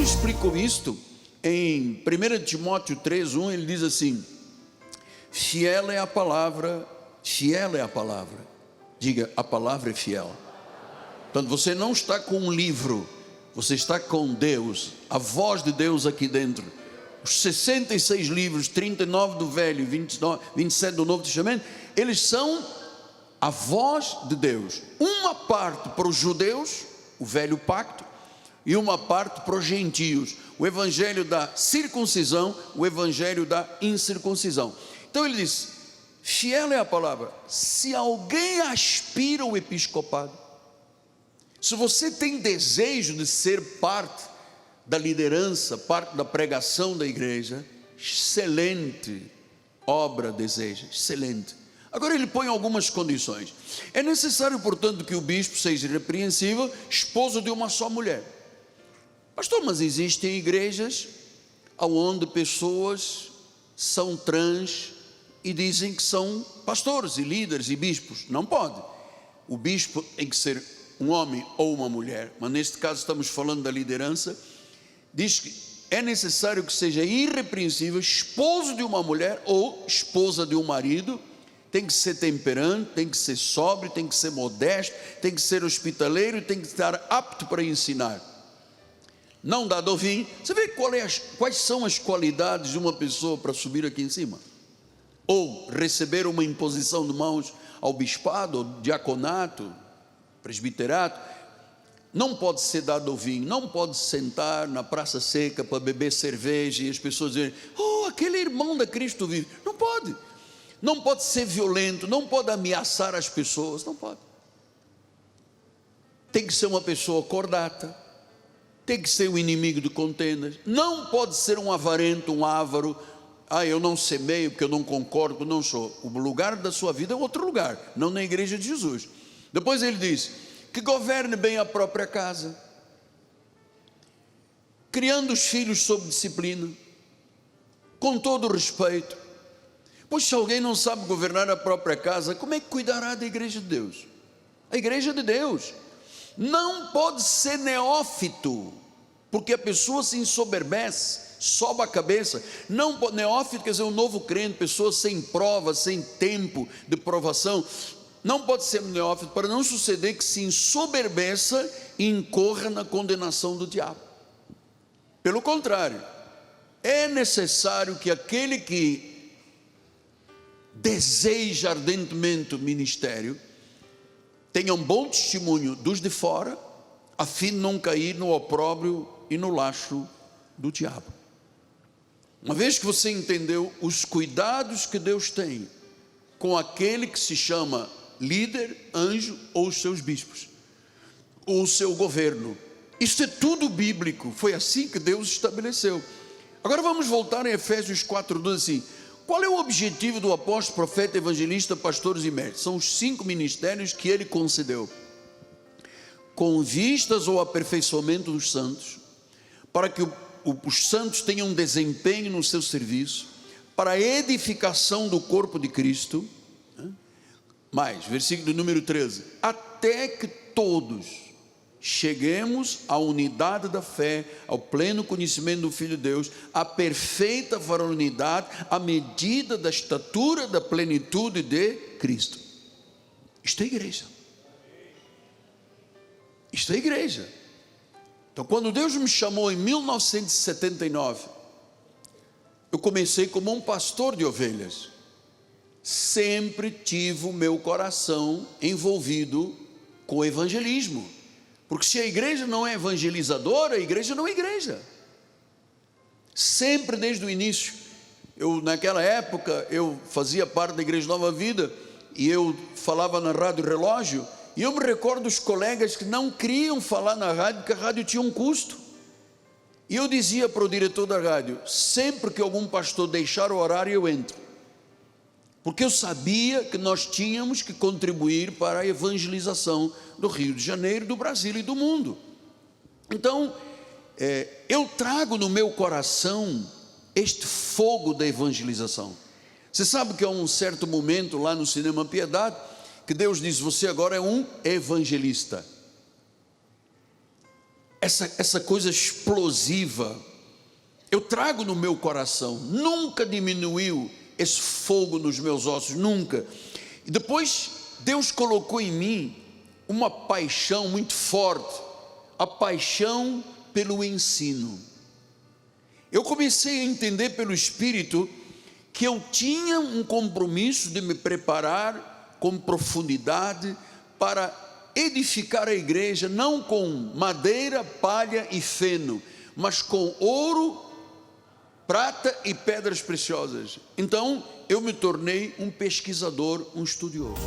explicou isto em 1 Timóteo 3:1, ele diz assim: fiel é a palavra, fiel é a palavra. Diga, a palavra é fiel. Portanto, você não está com um livro, você está com Deus, a voz de Deus aqui dentro. Os 66 livros, 39 do Velho, 27 do Novo Testamento, eles são a voz de Deus. Uma parte para os judeus, o velho pacto, e uma parte para os gentios, o evangelho da circuncisão, o evangelho da incircuncisão. Então ele diz: fiel é a palavra. Se alguém aspira ao episcopado, se você tem desejo de ser parte da liderança, parte da pregação da igreja, excelente obra deseja, excelente. Agora ele põe algumas condições. É necessário, portanto, que o bispo seja irrepreensível, esposo de uma só mulher. Pastor, mas existem igrejas onde pessoas são trans e dizem que são pastores e líderes e bispos. Não pode. O bispo tem que ser um homem ou uma mulher, mas neste caso estamos falando da liderança. Diz que é necessário que seja irrepreensível, esposo de uma mulher ou esposa de um marido. Tem que ser temperante, tem que ser sóbrio, tem que ser modesto, tem que ser hospitaleiro, tem que estar apto para ensinar. Não dá do vinho. Você vê quais são as qualidades de uma pessoa para subir aqui em cima? Ou receber uma imposição de mãos ao bispado, ao diaconato, presbiterato. Não pode ser dado ao vinho, não pode sentar na praça seca para beber cerveja e as pessoas dizerem: oh, aquele irmão da Cristo vive. Não pode. Não pode ser violento, não pode ameaçar as pessoas, não pode. Tem que ser uma pessoa cordata, tem que ser um inimigo de contendas, não pode ser um avarento, um avaro. Eu não semeio porque eu não concordo, não sou. O lugar da sua vida é outro lugar, não na igreja de Jesus. Depois ele diz que governe bem a própria casa, criando os filhos sob disciplina, com todo o respeito. Pois se alguém não sabe governar a própria casa, como é que cuidará da igreja de Deus? A igreja de Deus não pode ser neófito, porque a pessoa se ensoberbece, sobe a cabeça. Não pode, neófito quer dizer um novo crente, pessoa sem prova, sem tempo de provação. Não pode ser neófito, para não suceder que se ensoberbeça e incorra na condenação do diabo. Pelo contrário, é necessário que aquele que deseja ardentemente o ministério tenha um bom testemunho dos de fora, a fim de não cair no opróbrio e no laço do diabo. Uma vez que você entendeu os cuidados que Deus tem com aquele que se chama líder, anjo, ou os seus bispos, ou o seu governo, isso é tudo bíblico, foi assim que Deus estabeleceu. Agora vamos voltar em Efésios 4:12, assim: qual é o objetivo do apóstolo, profeta, evangelista, pastores e mestres? São os 5 ministérios que ele concedeu, com vistas ao aperfeiçoamento dos santos, para que os santos tenham um desempenho no seu serviço, para a edificação do corpo de Cristo. Mais, versículo número 13: até que todos cheguemos à unidade da fé, ao pleno conhecimento do Filho de Deus, à perfeita varonilidade, à medida da estatura da plenitude de Cristo. Isto é igreja. Isto é igreja. Então, quando Deus me chamou em 1979, eu comecei como um pastor de ovelhas. Sempre tive o meu coração envolvido com o evangelismo, porque se a igreja não é evangelizadora, a igreja não é igreja. Sempre desde o início, naquela época eu fazia parte da Igreja Nova Vida, e eu falava na Rádio Relógio, e eu me recordo dos colegas que não queriam falar na rádio, porque a rádio tinha um custo, e eu dizia para o diretor da rádio: sempre que algum pastor deixar o horário, eu entro, porque eu sabia que nós tínhamos que contribuir para a evangelização do Rio de Janeiro, do Brasil e do mundo. Então, eu trago no meu coração este fogo da evangelização. Você sabe que há um certo momento lá no Cinema Piedade, que Deus diz: você agora é um evangelista. essa coisa explosiva, eu trago no meu coração, nunca diminuiu esse fogo nos meus ossos, nunca. E depois Deus colocou em mim uma paixão muito forte, a paixão pelo ensino. Eu comecei a entender pelo Espírito que eu tinha um compromisso de me preparar com profundidade para edificar a igreja, não com madeira, palha e feno, mas com ouro, prata e pedras preciosas. Então eu me tornei um pesquisador, um estudioso.